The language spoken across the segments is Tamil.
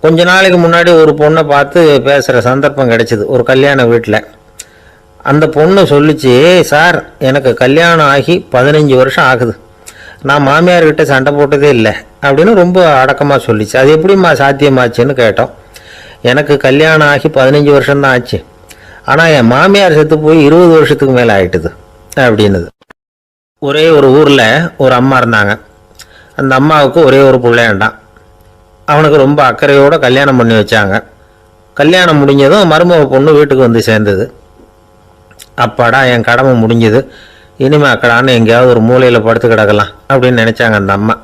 கொஞ்ச நாளைக்கு முன்னாடி ஒரு பொண்ணை பார்த்து பேசுகிற சந்தர்ப்பம் கிடைச்சிது ஒரு கல்யாண வீட்டில். அந்த பொண்ணு சொல்லிச்சு, சார் எனக்கு கல்யாணம் ஆகி 15 வருஷம் ஆகுது, நான் மாமியார்கிட்ட சண்டை போட்டதே இல்லை அப்படின்னு ரொம்ப அடக்கமாக சொல்லிச்சு. அது எப்படிம்மா சாத்தியமாச்சுன்னு கேட்டோம். எனக்கு கல்யாணம் ஆகி 15 வருஷம்தான் ஆச்சு, ஆனால் என் மாமியார் செத்து போய் 20 வருஷத்துக்கு மேலே ஆயிட்டுது அப்படின்னுது. ஒரே ஒரு ஊரில் ஒரு அம்மா இருந்தாங்க. அந்த அம்மாவுக்கு ஒரே ஒரு பிள்ளையாண்டான். அவனுக்கு ரொம்ப அக்கறையோடு கல்யாணம் பண்ணி வச்சாங்க. கல்யாணம் முடிஞ்சதும் மருமக பொண்ணு வீட்டுக்கு வந்து சேர்ந்தது. அப்பாடா என் கடமை முடிஞ்சது, இனிமேல் அக்கடான்னு எங்கேயாவது ஒரு மூலையில் படுத்து கிடக்கலாம் அப்படின்னு நினச்சாங்க அந்த அம்மா.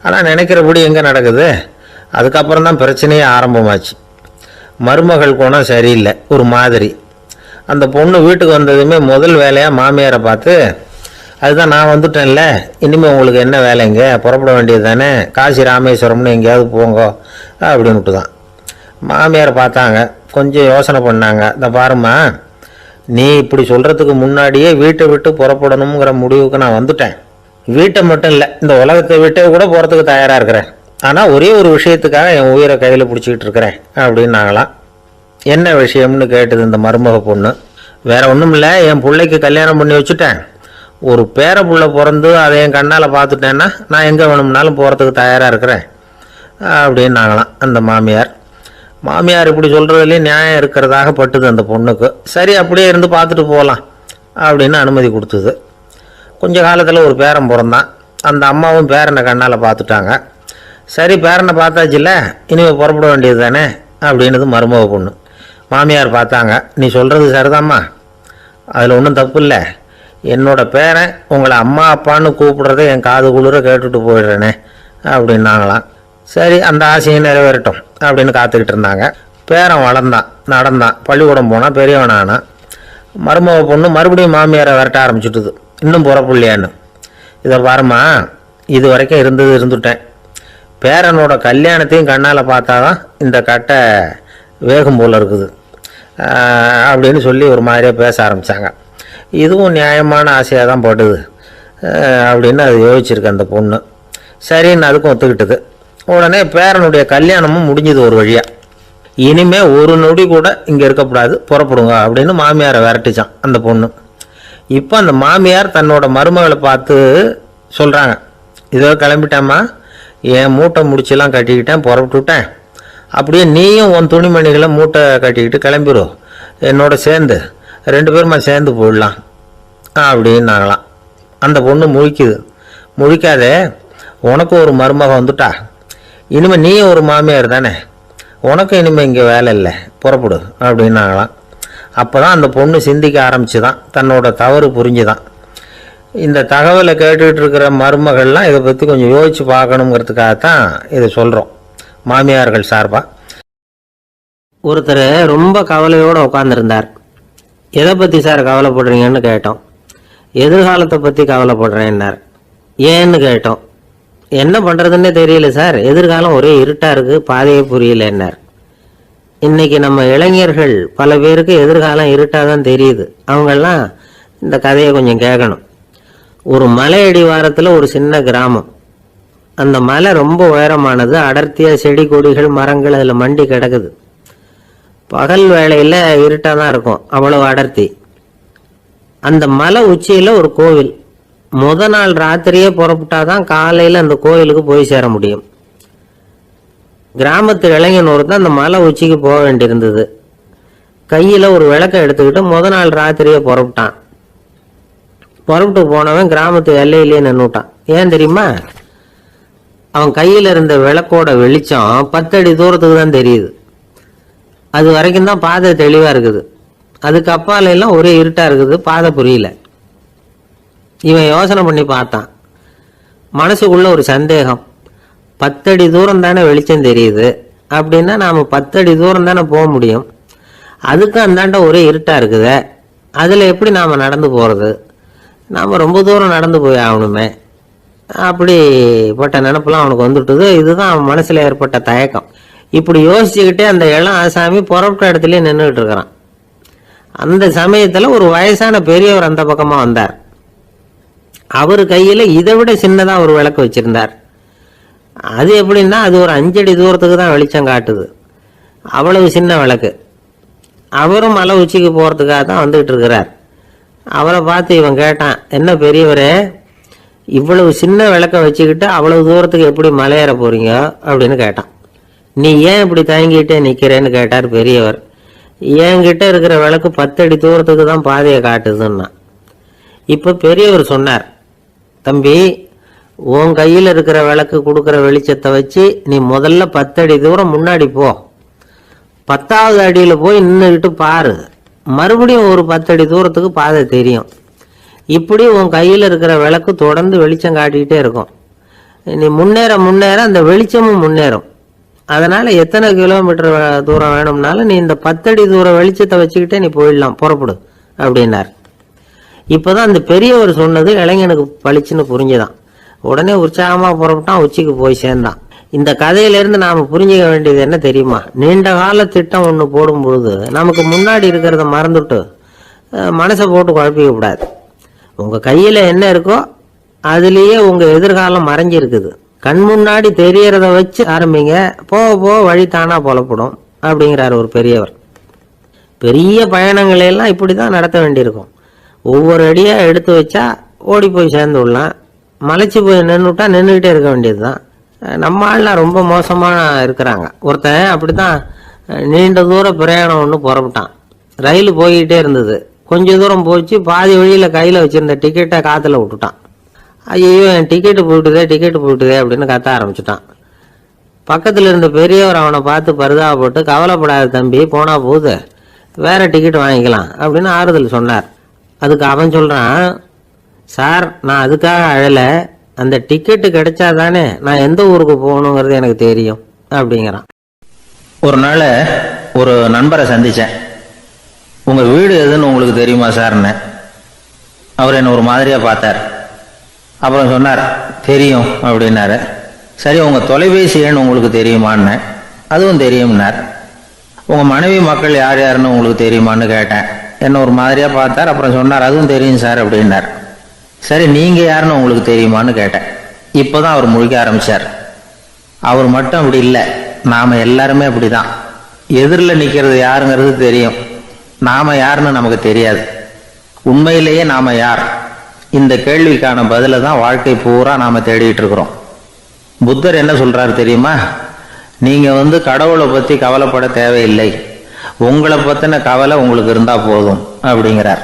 ஆனால் நினைக்கிறபடி எங்கே நடக்குது? அதுக்கப்புறம் தான் பிரச்சனையே ஆரம்பமாச்சு. மருமகள் குணம் சரியில்லை, ஒரு மாதிரி. அந்த பொண்ணு வீட்டுக்கு வந்ததுமே முதல் வேலையாக மாமியாரை பார்த்து, அதுதான் நான் வந்துட்டேன்ல, இனிமேல் உங்களுக்கு என்ன வேலைங்க, புறப்பட வேண்டியது தானே, காசி ராமேஸ்வரம்னு எங்கேயாவது போங்க அப்படின்ட்டு தான். மாமியார் பார்த்தாங்க, கொஞ்சம் யோசனை பண்ணாங்க. இந்த பாருமா, நீ இப்படி சொல்கிறதுக்கு முன்னாடியே வீட்டை விட்டு புறப்படணுங்கிற முடிவுக்கு நான் வந்துட்டேன். வீட்டை மட்டும் இல்லை, இந்த உலகத்தை விட்டே கூட போகிறதுக்கு தயாராக இருக்கிறேன். ஆனால் ஒரே ஒரு விஷயத்துக்காக என் உயிரை கையில் பிடிச்சிக்கிட்டு இருக்கிறேன் அப்படின்னாங்களாம். என்ன விஷயம்னு கேட்டது இந்த மருமக பொண்ணு. வேற ஒன்றும் இல்லை, என் பிள்ளைக்கு கல்யாணம் பண்ணி வச்சுட்டேன், ஒரு பேர புள்ள பிறந்து அதை என் கண்ணால் பார்த்துட்டேன்னா நான் எங்கே வேணும்னாலும் போகிறதுக்கு தயாராக இருக்கிறேன் அப்படின்னாங்களாம் அந்த மாமியார். மாமியார் இப்படி சொல்கிறதுலேயும் நியாயம் இருக்கிறதாக பட்டுது அந்த பொண்ணுக்கு. சரி அப்படியே இருந்து பார்த்துட்டு போகலாம் அப்படின்னு அனுமதி கொடுத்தது. கொஞ்ச காலத்தில் ஒரு பேரன் பிறந்தான். அந்த அம்மாவும் பேரனை கண்ணால் பார்த்துட்டாங்க. சரி பேரனை பார்த்தாச்சுல்ல, இனிமேல் புறப்பட வேண்டியது தானே அப்படின்னது மருமக பொண்ணு. மாமியார் பார்த்தாங்க, நீ சொல்கிறது சரிதாம்மா, அதில் ஒன்றும் தப்பு இல்லை, என்னோட பேரன் உங்களை அம்மா அப்பான்னு கூப்பிடுறத என் காது குளிர கேட்டுட்டு போயிடுறேனே அப்படின்னாங்களாம். சரி அந்த ஆசையை நிறைவேறட்டும் அப்படின்னு காத்துக்கிட்டு இருந்தாங்க. பேரன் வளர்ந்தான், நடந்தான், பள்ளிக்கூடம் போனால் பெரியவனானான். மருமக பொண்ணு மறுபடியும் மாமியாரை விரட்ட ஆரம்பிச்சுட்டுது, இன்னும் புறப்புள்ளையான்னு. இதை பாருமா, இது வரைக்கும் இருந்துட்டேன், பேரனோட கல்யாணத்தையும் கண்ணால் பார்த்தாதான் இந்த கட்டை வேகம் போல் இருக்குது அப்படின்னு சொல்லி ஒரு மாதிரியாக பேச ஆரம்பித்தாங்க. இதுவும் நியாயமான ஆசையாக தான் போட்டுது அப்படின்னு அது யோசிச்சிருக்கு அந்த பொண்ணு. சரின்னு அதுக்கும் ஒத்துக்கிட்டது. உடனே பேரனுடைய கல்யாணமும் முடிஞ்சது ஒரு வழியாக. இனிமே ஒரு நொடி கூட இங்கே இருக்கக்கூடாது, புறப்படுங்க அப்படின்னு மாமியாரை விரட்டிச்சான் அந்த பொண்ணு. இப்போ அந்த மாமியார் தன்னோட மருமகளை பார்த்து சொல்கிறாங்க, இதோ கிளம்பிட்டேம்மா, என் மூட்டை முடிச்செல்லாம் கட்டிக்கிட்டேன், புறப்பட்டுவிட்டேன், அப்படியே நீயும் உன் துணிமணிகளை மூட்டை கட்டிக்கிட்டு கிளம்பிடும், என்னோட சேர்ந்து 2 பேருமா சேர்ந்து போயிடலாம் அப்படின்னாங்களாம். அந்த பொண்ணு முழிக்குது. முழிக்காதே, உனக்கு ஒரு மருமக வந்துட்டா, இனிமேல் நீ ஒரு மாமியார் தானே, உனக்கு இனிமேல் இங்கே வேலை இல்லை, புறப்படு அப்படின்னாங்களாம். அப்போ தான் அந்த பொண்ணு சிந்திக்க ஆரம்பிச்சுதான், தன்னோட தவறு புரிஞ்சுதான். இந்த தகவலை கேட்டுக்கிட்டு இருக்கிற மருமகள்லாம் இதை பற்றி கொஞ்சம் யோசித்து பார்க்கணுங்கிறதுக்காகத்தான் இதை சொல்கிறோம் மாமியார்கள் சார்பாக. ஒருத்தர் ரொம்ப கவலையோடு உட்காந்துருந்தார். எதை பற்றி சார் கவலைப்படுறீங்கன்னு கேட்டோம். எதிர்காலத்தை பற்றி கவலைப்படுறேன்னார். ஏன்னு கேட்டோம். என்ன பண்ணுறதுன்னே தெரியல சார், எதிர்காலம் ஒரே இருட்டாக இருக்குது, பாதையே புரியலன்னார். இன்றைக்கி நம்ம இளைஞர்கள் பல பேருக்கு எதிர்காலம் இருட்டாக தான் தெரியுது. அவங்கெல்லாம் இந்த கதையை கொஞ்சம் கேட்கணும். ஒரு மலை அடிவாரத்தில் ஒரு சின்ன கிராமம். அந்த மலை ரொம்ப உயரமானது, அடர்த்தியாக செடி கொடிகள் மரங்கள் அதில் மண்டி கிடக்குது. பகல் வேளையில் இருட்டாக தான் இருக்கும், அவ்வளவு அடர்த்தி. அந்த மலை உச்சியில் ஒரு கோவில். நாள் ராத்திரியே புறப்பட்டாதான் காலையில் அந்த கோவிலுக்கு போய் சேர முடியும். கிராமத்து இளைஞன் ஒருத்தன் அந்த மலை உச்சிக்கு போக வேண்டியிருந்தது. கையில் ஒரு விளக்கை எடுத்துக்கிட்டு நாள் ராத்திரியே புறப்பட்டான். புறப்பட்டு போனவன் கிராமத்து எல்லையிலேயே நின்றுட்டான். ஏன் தெரியுமா? அவன் கையில் இருந்த விளக்கோட வெளிச்சம் 10 அடி தூரத்துக்கு தான் தெரியுது. அது வரைக்கும் தான் பாதை தெளிவாக இருக்குது, அதுக்கு அப்பால எல்லாம் ஒரே இருட்டாக இருக்குது, பாதை புரியல. இவன் யோசனை பண்ணி பார்த்தான். மனசுக்குள்ள ஒரு சந்தேகம், 10 அடி தூரம் தானே வெளிச்சம் தெரியுது, அப்படின்னா நாம் 10 அடி தூரம் தானே போக முடியும், அதுக்கு அந்தாண்ட ஒரே இருட்டாக இருக்குது, அதில் எப்படி நாம் நடந்து போகிறது, நாம் ரொம்ப தூரம் நடந்து போய் ஆகணுமே அப்படிப்பட்ட நினப்பெல்லாம் அவனுக்கு வந்துட்டுது. இதுதான் அவன் மனசில் ஏற்பட்ட தயக்கம். இப்படி யோசிச்சுக்கிட்டே அந்த இளம் ஆசாமி புறப்பட்ட இடத்துலயே நின்றுட்டு இருக்கிறான். அந்த சமயத்தில் ஒரு வயசான பெரியவர் அந்த பக்கமாக வந்தார். அவர் கையில் இதை விட சின்னதாக ஒரு விளக்கு வச்சிருந்தார். அது எப்படின்னா அது ஒரு 5 அடி தூரத்துக்கு தான் வெளிச்சம் காட்டுது. அவ்வளவு சின்ன விளக்கு. அவரும் மலை உச்சிக்கு போகிறதுக்காக தான் வந்துகிட்டு இருக்கிறார். அவரை பார்த்து இவன் கேட்டான், என்ன பெரியவரே, இவ்வளவு சின்ன விளக்க வச்சுக்கிட்டு அவ்வளவு தூரத்துக்கு எப்படி மலையேற போறீங்க அப்படின்னு கேட்டான். நீ ஏன் இப்படி தயங்கிட்டே நிற்கிறேன்னு கேட்டார் பெரியவர். என்கிட்ட இருக்கிற விளக்கு 10 அடி தூரத்துக்கு தான் பாதையை காட்டுதுன்னா. இப்போ பெரியவர் சொன்னார், தம்பி, உன் கையில் இருக்கிற விளக்கு கொடுக்குற வெளிச்சத்தை வச்சு நீ முதல்ல 10 அடி தூரம் முன்னாடி போ. 10வது அடியில் போய் நின்றுக்கிட்டு பாரு, மறுபடியும் ஒரு 10 அடி தூரத்துக்கு பாதை தெரியும். இப்படி உன் கையில் இருக்கிற விளக்கு தொடர்ந்து வெளிச்சம் காட்டிக்கிட்டே இருக்கும். நீ முன்னேற முன்னேற அந்த வெளிச்சமும் முன்னேறும். அதனால் எத்தனை கிலோமீட்டர் தூரம் வேணும்னாலும் நீ இந்த 10 அடி தூரம் வெளிச்சத்தை வச்சுக்கிட்டே நீ போயிடலாம், புறப்படு அப்படின்னார். இப்போதான் அந்த பெரியவர் சொன்னது இளைஞனுக்கு பளிச்சுன்னு புரிஞ்சுதான். உடனே உற்சாகமாக புறப்பட்டான், உச்சிக்கு போய் சேர்ந்தான். இந்த கதையிலேருந்து நாம் புரிஞ்சுக்க வேண்டியது என்ன தெரியுமா? நீண்ட கால திட்டம் ஒன்று போடும் பொழுது நமக்கு முன்னாடி இருக்கிறத மறந்துட்டு மனசை போட்டு குழப்பிக்க கூடாது. உங்கள் கையில் என்ன இருக்கோ அதுலேயே உங்கள் எதிர்காலம் மறைஞ்சிருக்குது. கண் முன்னாடி தெரியறத வச்சு ஆரம்பிங்க, போக போக வழி தானா புலப்படும் அப்படிங்கிறார் ஒரு பெரியவர். பெரிய பயணங்களையெல்லாம் இப்படி தான் நடத்த வேண்டியிருக்கும். ஒவ்வொரு அடியாக எடுத்து வச்சா ஓடி போய் சேர்ந்து விடலாம். மலைச்சு போய் நின்றுட்டா நின்றுக்கிட்டே இருக்க வேண்டியது தான். நம்ம ஆள்லாம் ரொம்ப மோசமாக இருக்கிறாங்க. ஒருத்தன் அப்படி தான் நீண்ட தூர பிரயாணம் ஒன்று புறப்பட்டான். ரயில் போய்கிட்டே இருந்தது. கொஞ்சம் தூரம் போச்சு, பாதி வழியில் கையில் வச்சுருந்த டிக்கெட்டை காற்றுல விட்டுட்டான். ஐயோ, என் டிக்கெட்டு போயிட்டுதே அப்படின்னு கத்த ஆரம்பிச்சுட்டான். பக்கத்தில் இருந்த பெரியவர் அவனை பார்த்து பரிதாபப்பட்டு, கவலைப்படாத தம்பி, போனா போகுது, வேற டிக்கெட் வாங்கிக்கலாம் அப்படின்னு ஆறுதல் சொன்னார். அதுக்கு அவன் சொல்கிறான், சார், நான் அதுக்காக அழலை, அந்த டிக்கெட்டு கிடைச்சா தானே நான் எந்த ஊருக்கு போகணுங்கிறது எனக்கு தெரியும் அப்படிங்கிறான். ஒரு நாள் ஒரு நண்பரை சந்தித்தேன். உங்கள் வீடு எதுன்னு உங்களுக்கு தெரியுமா சார்ன்னு. அவர் என்னை ஒரு மாதிரியாக பார்த்தார். அப்புறம் சொன்னார், தெரியும் அப்படின்னாரு. சரி, உங்கள் தொலைபேசி எண் உங்களுக்கு தெரியுமான்னு. அதுவும் தெரியும்னார். உங்கள் மனைவி மக்கள் யார் யாருன்னு உங்களுக்கு தெரியுமான்னு கேட்டேன். என்ன ஒரு மாதிரியாக பார்த்தார். அப்புறம் சொன்னார், அதுவும் தெரியும் சார் அப்படின்னார். சரி, நீங்கள் யாருன்னு உங்களுக்கு தெரியுமான்னு கேட்டேன். இப்போ தான் அவர் முழிக்க ஆரம்பித்தார். அவர் மட்டும் அப்படி இல்லை, நாம் எல்லாருமே அப்படி தான். எதிரில் நிற்கிறது யாருங்கிறது தெரியும், நாம் யாருன்னு நமக்கு தெரியாது. உண்மையிலேயே நாம் யார்? இந்த கேள்விக்கான பதிலை தான் வாழ்க்கை பூரா நாம் தேடிட்டு இருக்கிறோம். புத்தர் என்ன சொல்கிறாரு தெரியுமா? நீங்கள் கடவுளை பற்றி கவலைப்பட தேவையில்லை, உங்களை பற்றின கவலை உங்களுக்கு இருந்தால் போதும் அப்படிங்கிறார்.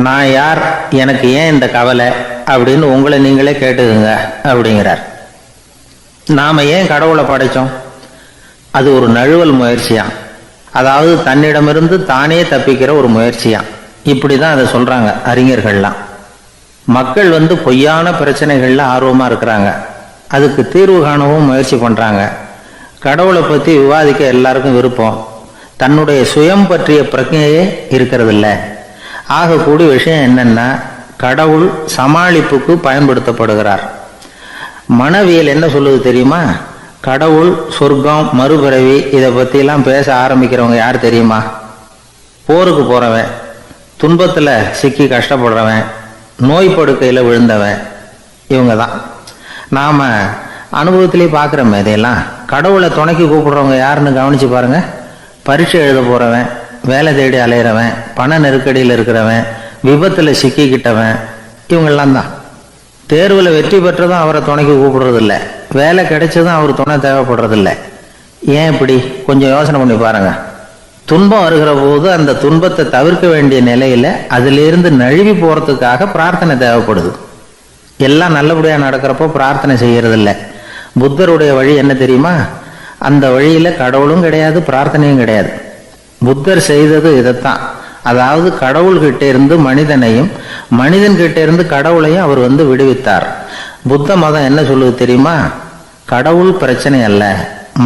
நான் யார், எனக்கு ஏன் இந்த கவலை அப்படின்னு உங்களை நீங்களே கேட்டுக்குங்க அப்படிங்கிறார். நாம் ஏன் கடவுளை படைத்தோம்? அது ஒரு நழுவல் முயற்சியாம். அதாவது தன்னிடமிருந்து தானே தப்பிக்கிற ஒரு முயற்சியாம். இப்படி தான் அதை சொல்கிறாங்க அறிஞர்கள்லாம். மக்கள் பொய்யான பிரச்சனைகளில் ஆர்வமாக இருக்கிறாங்க, அதுக்கு தீர்வு காணவும் முயற்சி பண்ணுறாங்க. கடவுளை பற்றி விவாதிக்க எல்லாருக்கும் விருப்பம், தன்னுடைய சுயம் பற்றிய பிரச்சனையே இருக்கிறதில்ல. ஆகக்கூடிய விஷயம் என்னன்னா, கடவுள் சமாளிப்புக்கு பயன்படுத்தப்படுகிறார். மனவியல் என்ன சொல்லுது தெரியுமா? கடவுள், சொர்க்கம், மறுபிறவி இதை பற்றிலாம் பேச ஆரம்பிக்கிறவங்க யார் தெரியுமா? போருக்கு போகிறவன், துன்பத்தில் சிக்கி கஷ்டப்படுறவன், நோய் படுக்கையில் விழுந்தவன், இவங்க தான். நாம் அனுபவத்திலே பார்க்குறோமே இதையெல்லாம். கடவுளை துணைக்கு கூப்பிடுறவங்க யாருன்னு கவனித்து பாருங்கள். பரீட்சை எழுத போகிறவன், வேலை தேடி அலையிறவன், பண நெருக்கடியில் இருக்கிறவன், விபத்தில் சிக்கிக்கிட்டவன், இவங்கெல்லாம் தான். தேர்வில் வெற்றி பெற்றதும் அவரை துணைக்கு கூப்பிடுறதில்ல, வேலை கிடைச்சதும் அவர் துணை தேவைப்படுறதில்ல. ஏன் இப்படி? கொஞ்சம் யோசனை பண்ணி பாருங்கள். துன்பம் வருகிற போது அந்த துன்பத்தை தவிர்க்க வேண்டிய நிலையில் அதிலிருந்து நழுவி போகிறதுக்காக பிரார்த்தனை தேவைப்படுது. எல்லாம் நல்லபடியாக நடக்கிறப்போ பிரார்த்தனை செய்கிறதில்ல. புத்தருடைய வழி என்ன தெரியுமா? அந்த வழியில் கடவுளும் கிடையாது, பிரார்த்தனையும் கிடையாது. புத்தர் செய்தது இதைத்தான். அதாவது கடவுள்கிட்ட இருந்து மனிதனையும், மனிதன்கிட்ட இருந்து கடவுளையும் அவர் விடுவித்தார். புத்த மதம் என்ன சொல்லுது தெரியுமா? கடவுள் பிரச்சனை அல்ல,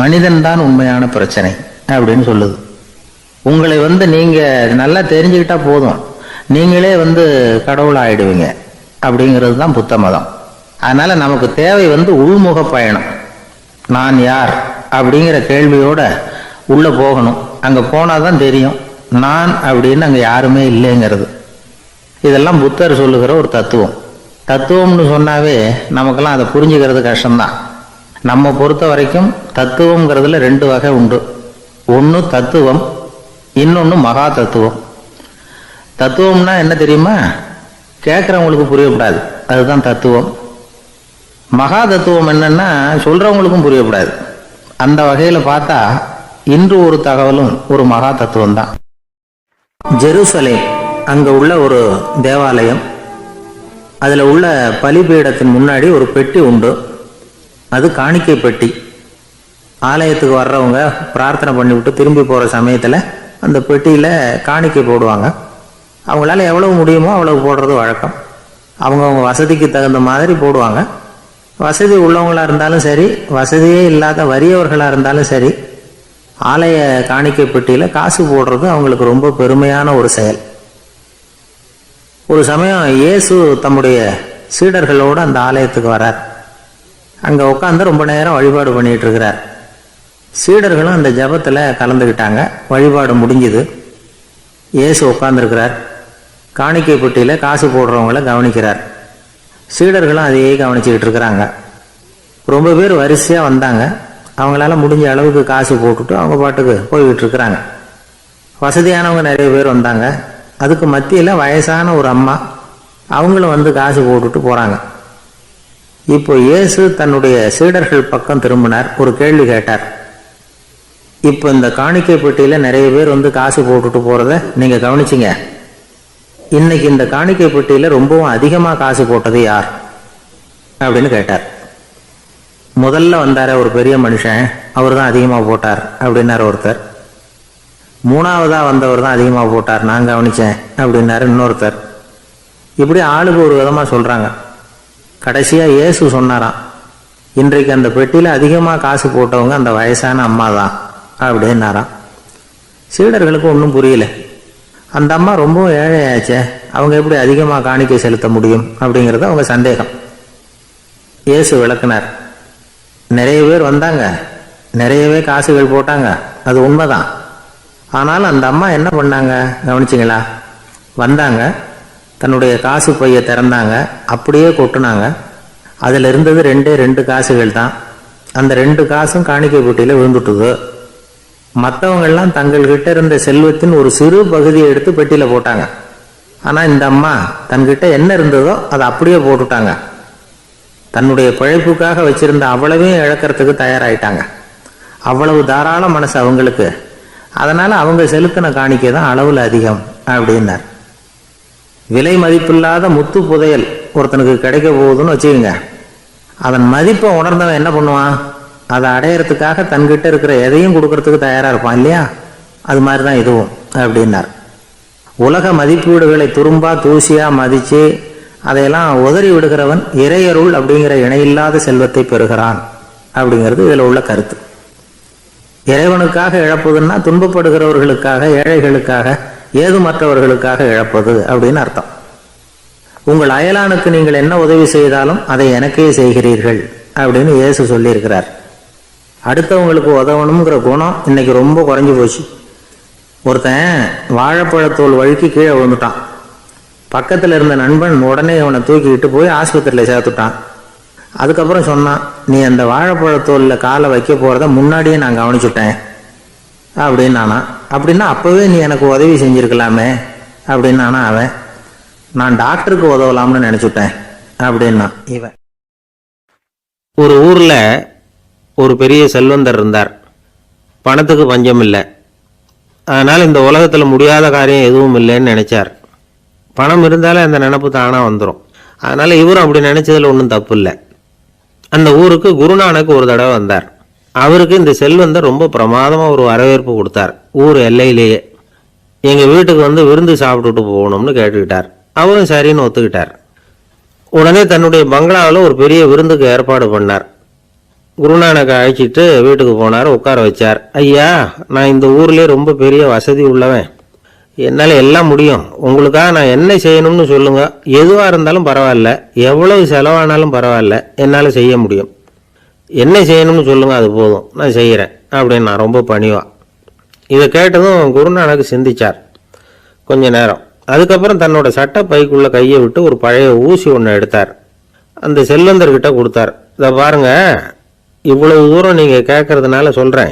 மனிதன்தான் உண்மையான பிரச்சனை அப்படின்னு சொல்லுது. உங்களை நீங்கள் நல்லா தெரிஞ்சுக்கிட்டா போதும், நீங்களே கடவுள் ஆயிடுவீங்க அப்படிங்கிறது தான் புத்த மதம். அதனால் நமக்கு தேவை உள்முக பயணம். நான் யார் அப்படிங்கிற கேள்வியோட உள்ளே போகணும். அங்கே போனால் தான் தெரியும் நான் அப்படின்னு அங்கே யாருமே இல்லைங்கிறது. இதெல்லாம் புத்தர் சொல்லுகிற ஒரு தத்துவம். தத்துவம்னு சொன்னாவே நமக்கெல்லாம் அதை புரிஞ்சுக்கிறது கஷ்டம்தான். நம்ம பொறுத்த வரைக்கும் தத்துவங்கிறதுல 2 வகை உண்டு. ஒன்று தத்துவம், இன்னொன்று மகா தத்துவம். தத்துவம்னா என்ன தெரியுமா? கேட்குறவங்களுக்கு புரியக்கூடாது, அதுதான் தத்துவம். மகா தத்துவம் என்னன்னா சொல்றவங்களுக்கும் புரியக்கூடாது. அந்த வகையில் பார்த்தா இன்று ஒரு தகவலும் ஒரு மகா தத்துவம் தான். ஜெருசலேம் அங்கே உள்ள ஒரு தேவாலயம், அதில் உள்ள பலிபீடத்தின் முன்னாடி ஒரு பெட்டி உண்டு. அது காணிக்கை பெட்டி. ஆலயத்துக்கு வர்றவங்க பிரார்த்தனை பண்ணிவிட்டு திரும்பி போகிற சமயத்தில் அந்த பெட்டியில் காணிக்கை போடுவாங்க. அவங்களால எவ்வளவு முடியுமோ அவ்வளவு போடுறது வழக்கம். அவங்கவுங்க வசதிக்கு தகுந்த மாதிரி போடுவாங்க. வசதி உள்ளவங்களாக இருந்தாலும் சரி, வசதியே இல்லாத வறியவர்களாக இருந்தாலும் சரி, ஆலய காணிக்கை பெட்டியில் காசு போடுறது அவங்களுக்கு ரொம்ப பெருமையான ஒரு செயல். ஒரு சமயம் இயேசு தம்முடைய சீடர்களோடு அந்த ஆலயத்துக்கு வரார். அங்கே உட்காந்து ரொம்ப நேரம் வழிபாடு பண்ணிட்டு இருக்கிறார். சீடர்களும் அந்த ஜபத்தில் கலந்துக்கிட்டாங்க. வழிபாடு முடிஞ்சுது. இயேசு உட்காந்துருக்கிறார். காணிக்கை பெட்டியில் காசு போடுறவங்கள கவனிக்கிறார். சீடர்களும் அதையே கவனிச்சுக்கிட்டு இருக்கிறாங்க. ரொம்ப பேர் வரிசையாக வந்தாங்க. அவங்களால முடிஞ்ச அளவுக்கு காசு போட்டுட்டு அவங்க பாட்டுக்கு போய்கிட்டு இருக்கிறாங்க. வசதியானவங்க நிறைய பேர் வந்தாங்க. அதுக்கு மத்தியில் வயசான ஒரு அம்மா, அவங்களும் வந்து காசு போட்டுட்டு போகிறாங்க. இப்போ இயேசு தன்னுடைய சீடர்கள் பக்கம் திரும்பினார். ஒரு கேள்வி கேட்டார். இப்போ இந்த காணிக்கை பெட்டியில் நிறைய பேர் வந்து காசு போட்டுட்டு போகிறத நீங்கள் கவனிச்சிங்க. இன்னைக்கு இந்த காணிக்கை பெட்டியில் ரொம்பவும் அதிகமாக காசு போட்டது யார் அப்படின்னு கேட்டார். முதல்ல வந்தார ஒரு பெரிய மனுஷன், அவர் தான் அதிகமாக போட்டார் அப்படின்னார் ஒருத்தர். மூணாவதாக வந்தவர் தான் அதிகமாக போட்டார், நான் கவனித்தேன் அப்படின்னாரு இன்னொருத்தர். இப்படி ஆளுக்கு ஒரு விதமாக சொல்கிறாங்க. கடைசியாக இயேசு சொன்னாராம், இன்றைக்கு அந்த பெட்டியில் அதிகமாக காசு போட்டவங்க அந்த வயசான அம்மா தான் அப்படின்னாராம். சீடர்களுக்கு ஒன்றும் புரியல. அந்த அம்மா ரொம்ப ஏழையாச்சே, அவங்க எப்படி அதிகமாக காணிக்கை செலுத்த முடியும் அப்படிங்கிறது அவங்க சந்தேகம். இயேசு விளக்குனார். நிறைய பேர் வந்தாங்க, நிறையவே காசுகள் போட்டாங்க, அது உண்மைதான். ஆனாலும் அந்த அம்மா என்ன பண்ணாங்க கவனிச்சிங்களா? வந்தாங்க, தன்னுடைய காசு பையை திறந்தாங்க, அப்படியே கொட்டுனாங்க. அதில் இருந்தது ரெண்டு காசுகள் தான். அந்த 2 காசும் காணிக்கை பெட்டியில் விழுந்துட்டுது. மற்றவங்கள்லாம் தங்கள்கிட்ட இருந்த செல்வத்தின் ஒரு சிறு பகுதியை எடுத்து பெட்டியில் போட்டாங்க. ஆனால் இந்த அம்மா தன்கிட்ட என்ன இருந்ததோ அதை அப்படியே போட்டுட்டாங்க. தன்னுடைய பிழைப்புக்காக வச்சிருந்த அவ்வளவையும் இழக்கிறதுக்கு தயாராயிட்டாங்க. அவ்வளவு தாராள மனசு அவங்களுக்கு. அதனால அவங்க செலுத்தின காணிக்கை தான் அளவில் அதிகம் அப்படின்னார். விலை மதிப்பில்லாத முத்து புதையல் ஒருத்தனுக்கு கிடைக்க போகுதுன்னு வச்சுக்கோங்க. அதன் மதிப்பை உணர்ந்தவன் என்ன பண்ணுவான்? அதை அடையிறதுக்காக தன்கிட்ட இருக்கிற எதையும் கொடுக்கறதுக்கு தயாரா இருப்பான் இல்லையா? அது மாதிரி தான் இதுவும் அப்படின்னார். உலக மதிப்பீடுகளை துரும்பா தூசியா மதிச்சு அதையெல்லாம் உதறி விடுகிறவன் இறையருள் அப்படிங்கிற இணையில்லாத செல்வத்தை பெறுகிறான் அப்படிங்கிறது இதில் உள்ள கருத்து. இறைவனுக்காக இழப்பதுன்னா துன்பப்படுகிறவர்களுக்காக, ஏழைகளுக்காக, ஏதுமற்றவர்களுக்காக இழப்பது அப்படின்னு அர்த்தம். உங்கள் அயலானுக்கு நீங்கள் என்ன உதவி செய்தாலும் அதை எனக்கே செய்கிறீர்கள் அப்படின்னு இயேசு சொல்லியிருக்கிறார். அடுத்தவங்களுக்கு உதவணுங்கிற குணம் இன்னைக்கு ரொம்ப குறைஞ்சி போச்சு. ஒருத்தன் வாழைப்பழத்தோல் வழுக்கி கீழே விழுந்துட்டான். பக்கத்தில் இருந்த நண்பன் உடனே அவனை தூக்கிக்கிட்டு போய் ஆஸ்பத்திரியில் சேர்த்துட்டான். அதுக்கப்புறம் சொன்னான், நீ அந்த வாழைப்பழத்தோலில் காலை வைக்க போகிறத முன்னாடியே நான் கவனிச்சுட்டேன் அப்படின்னானா. அப்படின்னா அப்போவே நீ எனக்கு உதவி செஞ்சுருக்கலாமே அப்படின்னானா அவன். நான் டாக்டருக்கு உதவலாம்னு நினச்சிட்டேன் அப்படின்னா இவன். ஒரு ஊரில் ஒரு பெரிய செல்வந்தர் இருந்தார். பணத்துக்கு பஞ்சம் இல்லை. அதனால் இந்த உலகத்தில் முடியாத காரியம் எதுவும் இல்லைன்னு நினச்சார். பணம் இருந்தாலே அந்த நினப்பு தானாக வந்துடும். அதனால் இவரும் அப்படி நினச்சதில் ஒன்றும் தப்பு இல்லை. அந்த ஊருக்கு குருநானக் ஒரு தடவை வந்தார். அவருக்கு இந்த செல்வந்தர் ரொம்ப பிரமாதமாக ஒரு வரவேற்பு கொடுத்தார். ஊர் எல்லையிலேயே எங்கள் வீட்டுக்கு வந்து விருந்து சாப்பிட்டுட்டு போகணும்னு கேட்டுக்கிட்டார். அவரும் சரின்னு ஒத்துக்கிட்டார். உடனே தன்னுடைய பங்களாவில் ஒரு பெரிய விருந்துக்கு ஏற்பாடு பண்ணார். குருநானக்கை அழைச்சிட்டு வீட்டுக்கு போனார். உட்கார வச்சார். ஐயா, நான் இந்த ஊர்லேயே ரொம்ப பெரிய வசதி உள்ளவன். என்னால் எல்லாம் முடியும். உங்களுக்காக நான் என்ன செய்யணும்னு சொல்லுங்கள். எதுவாக இருந்தாலும் பரவாயில்ல, எவ்வளவு செலவானாலும் பரவாயில்ல, என்னால் செய்ய முடியும். என்ன செய்யணும்னு சொல்லுங்கள், அது போதும், நான் செய்கிறேன் அப்படின்னு நான் ரொம்ப பணிவா. இதை கேட்டதும் குருநானக் சிந்திச்சார் கொஞ்ச நேரம். அதுக்கப்புறம் தன்னோட சட்டை பைக்குள்ளே கையை விட்டு ஒரு பழைய ஊசி ஒன்று எடுத்தார். அந்த செல்வந்தர்கிட்ட கொடுத்தார். இதை பாருங்க, இவ்வளவு தூரம் நீங்கள் கேட்கறதுனால சொல்கிறேன்.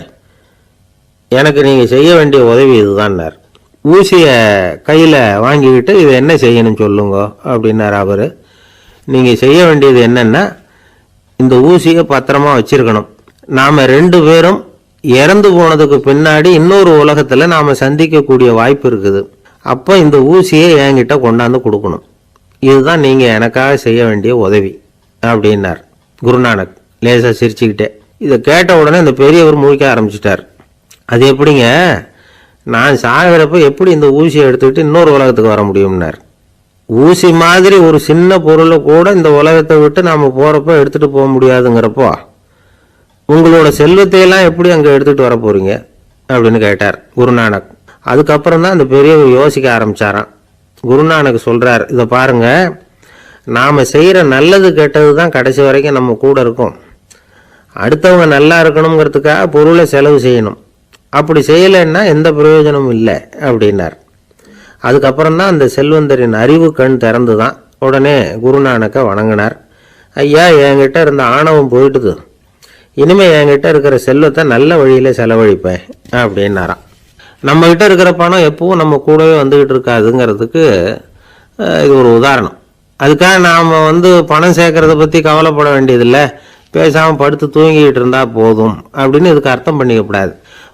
எனக்கு நீங்கள் செய்ய வேண்டிய உதவி இதுதான்னார். ஊசியை கையில் வாங்கிக்கிட்டு இதை என்ன செய்யணும் சொல்லுங்க அப்படின்னார் அவர். நீங்கள் செய்ய வேண்டியது என்னென்னா, இந்த ஊசியை பத்திரமா வச்சிருக்கணும். நாம் 2 பேரும் இறந்து போனதுக்கு பின்னாடி இன்னொரு உலகத்தில் நாம் சந்திக்கக்கூடிய வாய்ப்பு இருக்குது. அப்போ இந்த ஊசியை என்கிட்ட கொண்டாந்து கொடுக்கணும். இதுதான் நீங்கள் எனக்காக செய்ய வேண்டிய உதவி அப்படின்னார் குருநானக் லேசாக சிரிச்சுக்கிட்டே. இதை கேட்ட உடனே இந்த பெரியவர் முழிக்க ஆரம்பிச்சிட்டார். அது எப்படிங்க, நான் சாகிறப்ப எப்படி இந்த ஊசியை எடுத்துக்கிட்டு இன்னொரு உலகத்துக்கு வர முடியும்னார். ஊசி மாதிரி ஒரு சின்ன பொருளை கூட இந்த உலகத்தை விட்டு நாம் போகிறப்ப எடுத்துகிட்டு போக முடியாதுங்கிறப்போ உங்களோட செல்வத்தையெல்லாம் எப்படி அங்கே எடுத்துகிட்டு வர போகிறீங்க அப்படின்னு கேட்டார் குருநானக். அதுக்கப்புறம் தான் அந்த பெரியவர் யோசிக்க ஆரம்பித்தாராம். குருநானக் சொல்கிறார், இதை பாருங்க, நாம் செய்கிற நல்லது கெட்டது தான் கடைசி வரைக்கும் நம்ம கூட இருக்கும். அடுத்தவங்க நல்லா இருக்கணுங்கிறதுக்காக பொருளை செலவு செய்யணும். அப்படி செய்யலைன்னா எந்த பிரயோஜனமும் இல்லை அப்படின்னார். அதுக்கப்புறம் தான் அந்த செல்வந்தரின் அறிவு கண் திறந்து தான். உடனே குருநானக்கை வணங்கினார். ஐயா, என்கிட்ட இருந்த ஆணவம் போயிட்டுது. இனிமேல் என்கிட்ட இருக்கிற செல்வத்தை நல்ல வழியில் செலவழிப்பேன் அப்படின்னாராம். நம்மகிட்ட இருக்கிற பணம் எப்பவும் நம்ம கூடவே வந்துக்கிட்டு இருக்காதுங்கிறதுக்கு இது ஒரு உதாரணம். அதுக்காக நாம் பணம் சேர்க்கறத பற்றி கவலைப்பட வேண்டியதில்லை, பேசாமல் படுத்து தூங்கிக்கிட்டு இருந்தால் போதும் அப்படின்னு இதுக்கு அர்த்தம் பண்ணிக்கப்படாது.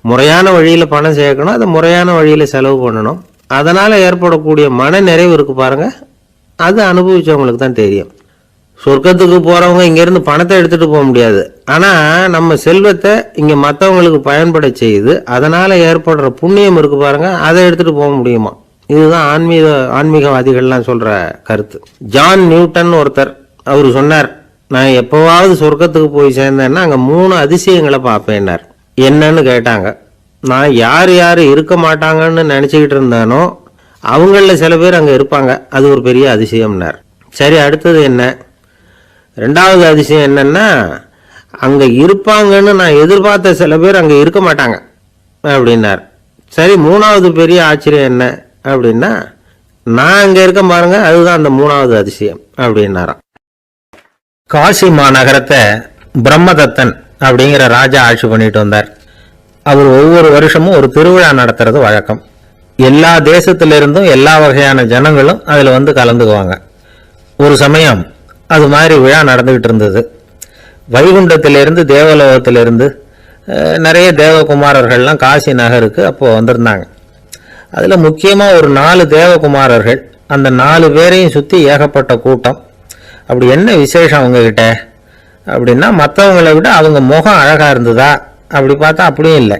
முறையான வழியில் பணம் சேர்க்கணும், அதை முறையான வழியில் செலவு பண்ணணும். அதனால் ஏற்படக்கூடிய மன நிறைவு இருக்கு பாருங்கள், அது அனுபவிச்சவங்களுக்கு தான் தெரியும். சொர்க்கத்துக்கு போகிறவங்க இங்கேருந்து பணத்தை எடுத்துகிட்டு போக முடியாது. ஆனால் நம்ம செல்வத்தை இங்கே மற்றவங்களுக்கு பயன்பட செய்து அதனால் ஏற்படுற புண்ணியம் இருக்கு பாருங்கள், அதை எடுத்துகிட்டு போக முடியுமா. இதுதான் ஆன்மீகவாதிகள்லாம் சொல்கிற கருத்து. ஜான் நியூட்டன் ஒருத்தர், அவர் சொன்னார், நான் எப்போவாவது சொர்க்கத்துக்கு போய் சேர்ந்தேன்னா அங்கே 3 அதிசயங்களை பார்ப்பேன்னார். என்னன்னு கேட்டாங்க. நான் யார் யார் இருக்க மாட்டாங்கன்னு நினச்சிக்கிட்டு இருந்தானோ அவங்களில் சில பேர் அங்கே இருப்பாங்க, அது ஒரு பெரிய அதிசயம்னார். சரி, அடுத்தது என்ன? 2வது அதிசயம் என்னன்னா, அங்கே இருப்பாங்கன்னு நான் எதிர்பார்த்த சில பேர் அங்கே இருக்க மாட்டாங்க அப்படின்னார். சரி, 3வது பெரிய ஆச்சரியம் என்ன அப்படின்னா, நான் அங்கே இருக்க பாருங்க, அதுதான் அந்த 3வது அதிசயம் அப்படின்னாராம். காசி மாநகரத்தை பிரம்மதத்தன் அப்படிங்கிற ராஜா ஆட்சி பண்ணிட்டு வந்தார். அவர் ஒவ்வொரு வருஷமும் ஒரு திருவிழா நடத்துறது வழக்கம். எல்லா தேசத்திலிருந்தும் எல்லா வகையான ஜனங்களும் அதில் கலந்துக்குவாங்க. ஒரு சமயம் அது மாதிரி விழா நடந்துக்கிட்டு இருந்தது. வைகுண்டத்திலிருந்து தேவலோகத்திலிருந்து நிறைய தேவகுமாரர்கள்லாம் காசி நகருக்கு அப்போது வந்திருந்தாங்க. அதில் முக்கியமாக ஒரு 4 தேவகுமாரர்கள், அந்த 4 பேரையும் சுற்றி ஏகப்பட்ட கூட்டம். அப்படி என்ன விசேஷம் அவங்கக்கிட்ட அப்படின்னா, மற்றவங்களை விட அவங்க முகம் அழகாக இருந்ததா அப்படி பார்த்தா அப்படியும் இல்லை.